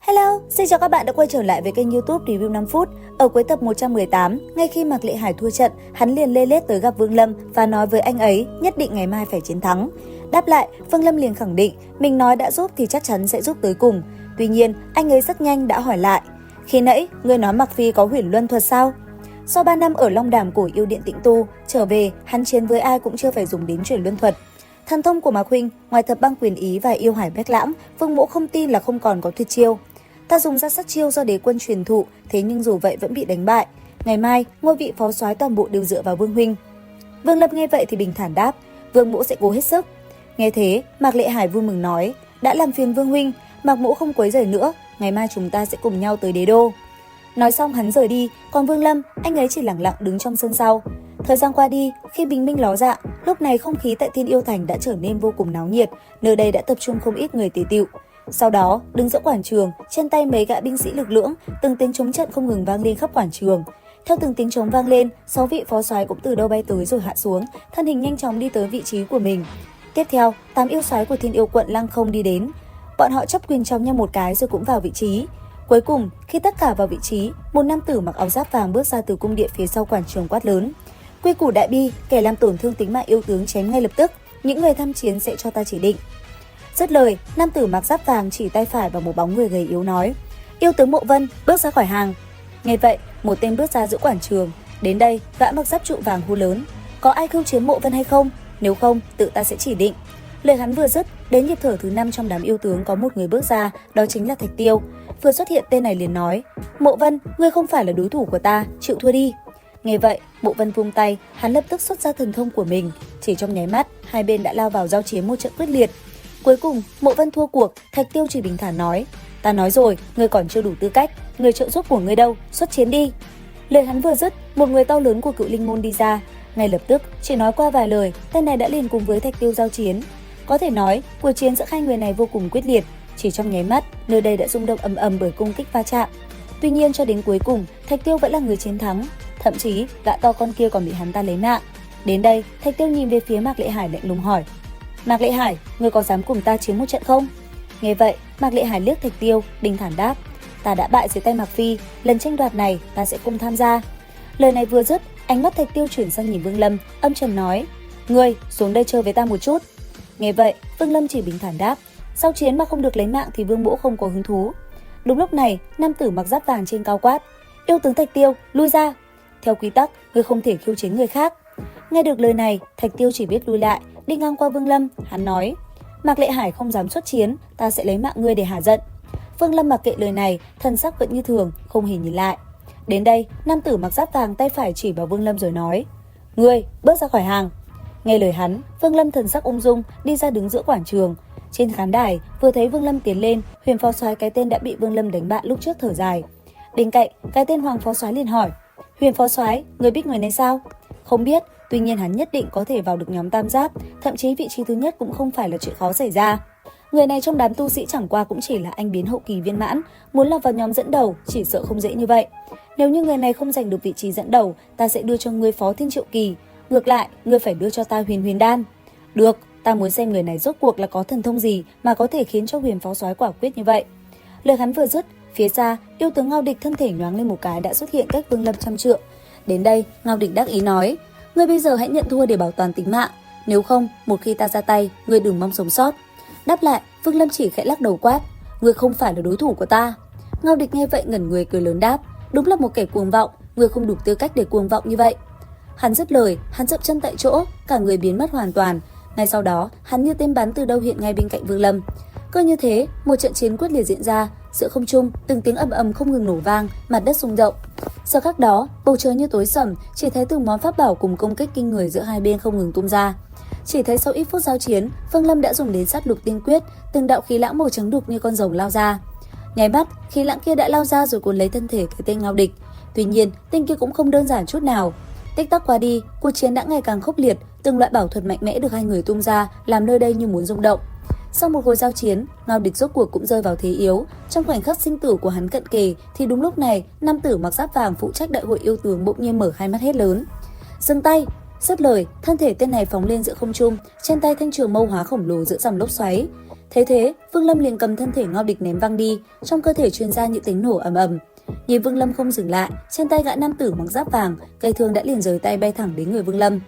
Hello, xin chào các bạn đã quay trở lại với kênh YouTube Review 5 phút. Ở cuối tập 118, ngay khi Mạc Lệ Hải thua trận, hắn liền lê lết tới gặp Vương Lâm và nói với anh ấy nhất định ngày mai phải chiến thắng. Đáp lại, Vương Lâm liền khẳng định mình nói đã giúp thì chắc chắn sẽ giúp tới cùng. Tuy nhiên, anh ấy rất nhanh đã hỏi lại, khi nãy ngươi nói Mạc Phi có huyền luân thuật sao? Sau 3 năm ở Long Đàm của yêu điện Tĩnh Tu, trở về, hắn chiến với ai cũng chưa phải dùng đến chuyển luân thuật. Thần thông của Mạc huynh, ngoài thập băng quyền ý và yêu hải bách lãm, Vương Mỗ không tin là không còn có tuyệt chiêu. Ta dùng ra sát chiêu do đế quân truyền thụ, thế nhưng dù vậy vẫn bị đánh bại. Ngày mai, ngôi vị phó soái toàn bộ đều dựa vào Vương huynh. Vương Lâm nghe vậy thì bình thản đáp, Vương Mỗ sẽ cố hết sức. Nghe thế, Mạc Lệ Hải vui mừng nói, đã làm phiền Vương huynh, Mạc Mỗ không quấy rầy nữa, ngày mai chúng ta sẽ cùng nhau tới đế đô. Nói xong hắn rời đi, còn Vương Lâm, anh ấy chỉ lặng lặng đứng trong sân sau. Thời gian qua đi, khi bình minh ló dạng, lúc này không khí tại Thiên Yêu Thành đã trở nên vô cùng náo nhiệt, nơi đây đã tập trung không ít người tề tựu. Sau đó, đứng giữa quảng trường, trên tay mấy gã binh sĩ lực lưỡng, từng tiếng trống trận không ngừng vang lên khắp quảng trường. Theo từng tiếng trống vang lên, 6 vị phó soái cũng từ đâu bay tới rồi hạ xuống, thân hình nhanh chóng đi tới vị trí của mình. Tiếp theo, 8 yêu soái của Thiên Yêu quận lăng không đi đến. Bọn họ chấp quyền chào nhau một cái rồi cũng vào vị trí. Cuối cùng, khi tất cả vào vị trí, một nam tử mặc áo giáp vàng bước ra từ cung điện phía sau quảng trường quát lớn: "Quy củ đại bi, kẻ làm tổn thương tính mạng yêu tướng chém ngay lập tức, những người tham chiến sẽ cho ta chỉ định." Dứt lời, nam tử mặc giáp vàng chỉ tay phải vào một bóng người gầy yếu nói: "Yêu tướng Mộ Vân, bước ra khỏi hàng." Nghe vậy, một tên bước ra giữa quảng trường. Đến đây, gã mặc giáp trụ vàng hô lớn: "Có ai khiêu chiến Mộ Vân hay không? Nếu không, tự ta sẽ chỉ định." Lời hắn vừa dứt, đến nhịp thở thứ 5 trong đám yêu tướng có một người bước ra, đó chính là Thạch Tiêu. Vừa xuất hiện tên này liền nói: "Mộ Vân, ngươi không phải là đối thủ của ta, chịu thua đi." Nghe vậy, Mộ Vân vung tay, hắn lập tức xuất ra thần thông của mình. Chỉ trong nháy mắt, hai bên đã lao vào giao chiến một trận quyết liệt. Cuối cùng, Mộ Vân thua cuộc, Thạch Tiêu chỉ bình thản nói: "Ta nói rồi, ngươi còn chưa đủ tư cách, người trợ giúp của ngươi đâu, xuất chiến đi." Lời hắn vừa dứt, một người to lớn của Cựu Linh môn đi ra. Ngay lập tức, chỉ nói qua vài lời, tên này đã liền cùng với Thạch Tiêu giao chiến. Có thể nói, cuộc chiến giữa hai người này vô cùng quyết liệt. Chỉ trong nháy mắt, nơi đây đã rung động ầm ầm bởi cung kích va chạm. Tuy nhiên cho đến cuối cùng, Thạch Tiêu vẫn là người chiến thắng. Thậm chí, gã to con kia còn bị hắn ta lấy mạng. Đến đây, Thạch Tiêu nhìn về phía Mạc Lệ Hải lạnh lùng hỏi: "Mạc Lệ Hải, ngươi có dám cùng ta chiến một trận không?" Nghe vậy, Mạc Lệ Hải liếc Thạch Tiêu, bình thản đáp: "Ta đã bại dưới tay Mạc Phi, lần tranh đoạt này ta sẽ không tham gia." Lời này vừa dứt, ánh mắt Thạch Tiêu chuyển sang nhìn Vương Lâm, âm trầm nói: "Ngươi xuống đây chơi với ta một chút." Nghe vậy, Vương Lâm chỉ bình thản đáp: "Sau chiến mà không được lấy mạng thì Vương Mỗ không có hứng thú." Đúng lúc này, nam tử mặc giáp vàng trên cao quát: "Yêu tướng Thạch Tiêu, lui ra! Theo quy tắc, ngươi không thể khiêu chiến người khác." Nghe được lời này, Thạch Tiêu chỉ biết lui lại, đi ngang qua Vương Lâm, hắn nói: "Mạc Lệ Hải không dám xuất chiến, ta sẽ lấy mạng ngươi để hả giận." Vương Lâm mặc kệ lời này, thần sắc vẫn như thường, không hề nhìn lại. Đến đây, nam tử mặc giáp vàng tay phải chỉ vào Vương Lâm rồi nói: "Ngươi, bước ra khỏi hàng." Nghe lời hắn, Vương Lâm thần sắc ung dung đi ra đứng giữa quảng trường. Trên khán đài, vừa thấy Vương Lâm tiến lên, Huyền phó soái cái tên đã bị Vương Lâm đánh bại lúc trước thở dài. Bên cạnh, cái tên Hoàng phó soái liền hỏi: "Huyền phó soái, người biết người này sao?" Không biết, tuy nhiên hắn nhất định có thể vào được nhóm tam giáp, thậm chí vị trí thứ nhất cũng không phải là chuyện khó xảy ra. Người này trong đám tu sĩ chẳng qua cũng chỉ là anh biến hậu kỳ viên mãn, muốn lọt vào nhóm dẫn đầu chỉ sợ không dễ như vậy. Nếu như người này không giành được vị trí dẫn đầu, ta sẽ đưa cho ngươi Phó Thiên Triệu Kỳ, ngược lại, ngươi phải đưa cho ta Huyền Huyền Đan. Được, ta muốn xem người này rốt cuộc là có thần thông gì mà có thể khiến cho Huyền phó soái quả quyết như vậy. Lời hắn vừa dứt, phía xa, yêu tướng Ngao Địch thân thể nhoáng lên một cái đã xuất hiện cách Vương Lâm trăm trượng. Đến đây, Ngao Địch đắc ý nói: "Ngươi bây giờ hãy nhận thua để bảo toàn tính mạng, nếu không, một khi ta ra tay, ngươi đừng mong sống sót." Đáp lại, Vương Lâm chỉ khẽ lắc đầu quát: "Ngươi không phải là đối thủ của ta." Ngao Địch nghe vậy ngẩn người cười lớn đáp: "Đúng là một kẻ cuồng vọng, ngươi không đủ tư cách để cuồng vọng như vậy." Hắn dứt lời, hắn dậm chân tại chỗ, cả người biến mất hoàn toàn. Ngay sau đó, hắn như tên bắn từ đâu hiện ngay bên cạnh Vương Lâm. Cứ như thế, một trận chiến quyết liệt diễn ra, giữa không trung, từng tiếng ầm ầm không ngừng nổ vang, mặt đất rung động. Sau khắc đó, bầu trời như tối sầm, chỉ thấy từng món pháp bảo cùng công kích kinh người giữa hai bên không ngừng tung ra. Chỉ thấy sau ít phút giao chiến, Vương Lâm đã dùng đến sát lục tiên quyết, từng đạo khí lãng màu trắng đục như con rồng lao ra. Nháy mắt, khí lãng kia đã lao ra rồi cuốn lấy thân thể cái tên Ngao Địch. Tuy nhiên, tên kia cũng không đơn giản chút nào. Tích tắc qua đi, cuộc chiến đã ngày càng khốc liệt, từng loại bảo thuật mạnh mẽ được hai người tung ra, làm nơi đây như muốn rung động. Sau một hồi giao chiến, Ngao Địch rốt cuộc cũng rơi vào thế yếu. Trong khoảnh khắc sinh tử của hắn cận kề, thì đúng lúc này, nam tử mặc giáp vàng phụ trách đại hội yêu tướng bỗng nhiên mở hai mắt hét lớn: "Dừng tay!" Dứt lời, thân thể tên này phóng lên giữa không trung, trên tay thanh trường mâu hóa khổng lồ giữa dòng lốc xoáy. Thế thế, Vương Lâm liền cầm thân thể Ngao Địch ném văng đi, trong cơ thể truyền ra những tiếng nổ ầm ầm. Nhìn Vương Lâm không dừng lại, trên tay gã nam tử mặc giáp vàng, cây thương đã liền rời tay bay thẳng đến người Vương Lâm.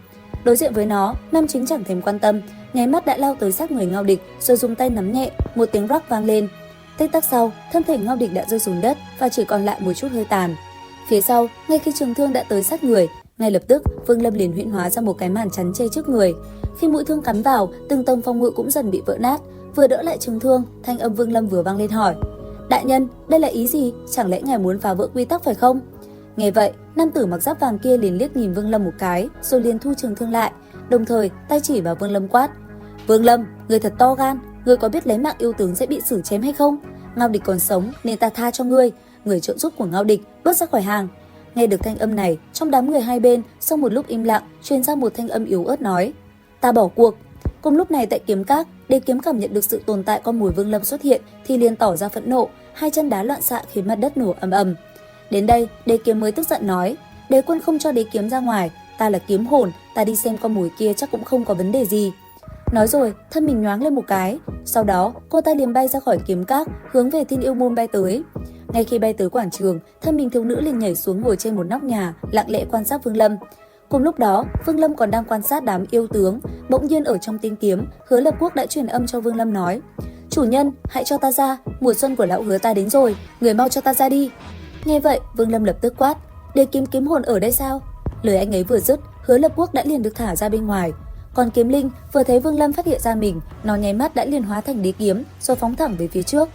Đối diện với nó, Nam Chính chẳng thèm quan tâm, nháy mắt đã lao tới sát người Ngao Địch, rồi dùng tay nắm nhẹ, một tiếng rắc vang lên. Tích tắc sau, thân thể Ngao Địch đã rơi xuống đất và chỉ còn lại một chút hơi tàn. Phía sau, ngay khi trường thương đã tới sát người, ngay lập tức Vương Lâm liền huyễn hóa ra một cái màn chắn che trước người. Khi mũi thương cắm vào, từng tầng phòng ngự cũng dần bị vỡ nát. Vừa đỡ lại trường thương, thanh âm Vương Lâm vừa vang lên hỏi: "Đại nhân, đây là ý gì? Chẳng lẽ ngài muốn phá vỡ quy tắc phải không?" Nghe vậy, nam tử mặc giáp vàng kia liền liếc nhìn Vương Lâm một cái, rồi liền thu trường thương lại, đồng thời tay chỉ vào Vương Lâm quát: "Vương Lâm, ngươi thật to gan, ngươi có biết lấy mạng yêu tướng sẽ bị xử chém hay không? Ngao Địch còn sống nên ta tha cho ngươi." Người trợ giúp của Ngao Địch bước ra khỏi hàng. Nghe được thanh âm này, trong đám người hai bên, sau một lúc im lặng, truyền ra một thanh âm yếu ớt nói: "Ta bỏ cuộc." Cùng lúc này tại kiếm các, Đế Kiếm cảm nhận được sự tồn tại con mồi Vương Lâm xuất hiện thì liền tỏ ra phẫn nộ, hai chân đá loạn xạ khiến mặt đất nổ ầm ầm. Đến đây, Đế Kiếm mới tức giận nói: "Đế quân không cho Đế Kiếm ra ngoài, ta là kiếm hồn, ta đi xem con mồi kia chắc cũng không có vấn đề gì." Nói rồi, thân mình nhoáng lên một cái, sau đó cô ta liền bay ra khỏi kiếm các, hướng về Thiên Yêu Môn bay tới. Ngay khi bay tới quảng trường, thân mình thiếu nữ liền nhảy xuống ngồi trên một nóc nhà, lặng lẽ quan sát Vương Lâm. Cùng lúc đó, Vương Lâm còn đang quan sát đám yêu tướng, bỗng nhiên ở trong tiên kiếm, Hứa Lập Quốc đã truyền âm cho Vương Lâm nói: "Chủ nhân, hãy cho ta ra, mùa xuân của lão Hứa ta đến rồi, người mau cho ta ra đi." Nghe vậy, Vương Lâm lập tức quát: "Đế kiếm kiếm hồn ở đây sao?" Lời anh ấy vừa dứt, Hứa Lập Quốc đã liền được thả ra bên ngoài. Còn Kiếm Linh vừa thấy Vương Lâm phát hiện ra mình, nó nháy mắt đã liền hóa thành đế kiếm, rồi phóng thẳng về phía trước.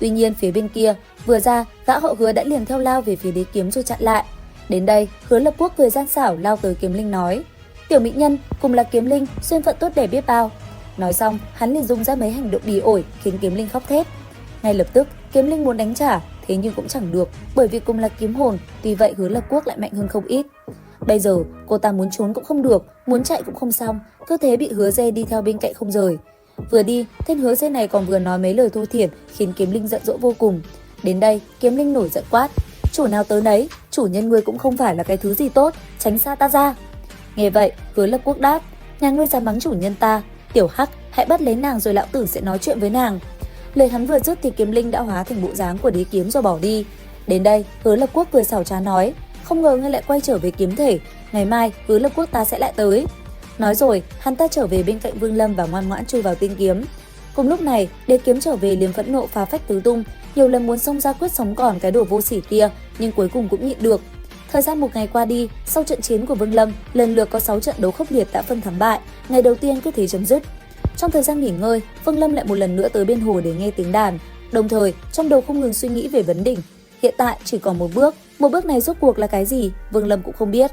Tuy nhiên phía bên kia, vừa ra, gã họ Hứa đã liền theo lao về phía đế kiếm rồi chặn lại. Đến đây, Hứa Lập Quốc cười gian xảo lao tới Kiếm Linh nói: "Tiểu mỹ nhân, cùng là Kiếm Linh, duyên phận tốt đẹp biết bao." Nói xong, hắn liền dùng ra mấy hành động bỉ ổi khiến Kiếm Linh khóc thét. Ngay lập tức, Kiếm Linh muốn đánh trả, thế nhưng cũng chẳng được, bởi vì cùng là kiếm hồn, tuy vậy Hứa Lập Quốc lại mạnh hơn không ít. Bây giờ, cô ta muốn trốn cũng không được, muốn chạy cũng không xong, cứ thế bị Hứa Dê đi theo bên cạnh không rời. Vừa đi, tên Hứa Dê này còn vừa nói mấy lời thô thiển khiến Kiếm Linh giận dỗi vô cùng. Đến đây, Kiếm Linh nổi giận quát: "Chủ nào tới nấy, chủ nhân ngươi cũng không phải là cái thứ gì tốt, tránh xa ta ra." Nghe vậy, Hứa Lập Quốc đáp: "Nhà ngươi dám mắng chủ nhân ta, tiểu hắc, hãy bắt lấy nàng rồi lão tử sẽ nói chuyện với nàng." Lời hắn vừa dứt thì Kiếm Linh đã hóa thành bộ dáng của đế kiếm rồi bỏ đi. Đến đây, Hứa Lập Quốc cười xảo trá nói: "Không ngờ ngươi lại quay trở về kiếm thể, ngày mai Hứa Lập Quốc ta sẽ lại tới." Nói rồi, hắn ta trở về bên cạnh Vương Lâm và ngoan ngoãn chui vào tiên kiếm. Cùng lúc này, đế kiếm trở về liền phẫn nộ phá phách tứ tung, nhiều lần muốn xông ra quyết sống còn cái đồ vô sỉ kia, nhưng cuối cùng cũng nhịn được. Thời gian một ngày qua đi, sau trận chiến của Vương Lâm, lần lượt có 6 trận đấu khốc liệt đã phân thắng bại, ngày đầu tiên cứ thế chấm dứt. Trong thời gian nghỉ ngơi, Vương Lâm lại một lần nữa tới bên hồ để nghe tiếng đàn, đồng thời trong đầu không ngừng suy nghĩ về vấn đỉnh. Hiện tại chỉ còn một bước này rốt cuộc là cái gì, Vương Lâm cũng không biết.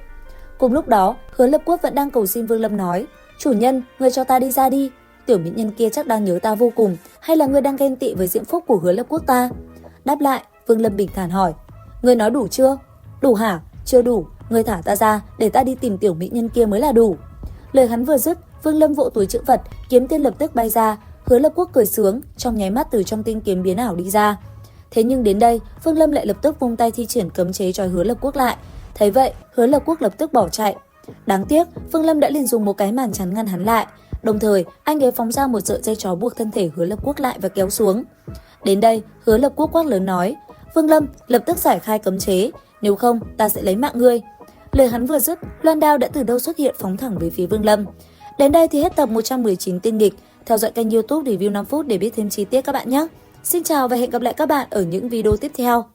Cùng lúc đó, Hứa Lập Quốc vẫn đang cầu xin Vương Lâm nói: "Chủ nhân, ngươi cho ta đi ra đi. Tiểu mỹ nhân kia chắc đang nhớ ta vô cùng, hay là ngươi đang ghen tị với diễm phúc của Hứa Lập Quốc ta?" Đáp lại, Vương Lâm bình thản hỏi: "Ngươi nói đủ chưa?" "Đủ hả? Chưa đủ, ngươi thả ta ra để ta đi tìm tiểu mỹ nhân kia mới là đủ." Lời hắn vừa dứt, Vương Lâm vỗ túi trữ vật, kiếm tiên lập tức bay ra. Hứa Lập Quốc cười sướng, trong nháy mắt từ trong tiên kiếm biến ảo đi ra. Thế nhưng đến đây, Vương Lâm lại lập tức vung tay thi triển cấm chế trói Hứa Lập Quốc lại. Thấy vậy, Hứa Lập Quốc lập tức bỏ chạy. Đáng tiếc, Vương Lâm đã liền dùng một cái màn chắn ngăn hắn lại. Đồng thời, anh ấy phóng ra một sợi dây trói buộc thân thể Hứa Lập Quốc lại và kéo xuống. Đến đây, Hứa Lập Quốc quát lớn nói: "Vương Lâm, lập tức giải khai cấm chế, nếu không ta sẽ lấy mạng ngươi." Lời hắn vừa dứt, loan đao đã từ đâu xuất hiện phóng thẳng về phía Vương Lâm. Đến đây thì hết tập 119 Tiên Nghịch. Theo dõi kênh YouTube Review 5 phút để biết thêm chi tiết các bạn nhé. Xin chào và hẹn gặp lại các bạn ở những video tiếp theo.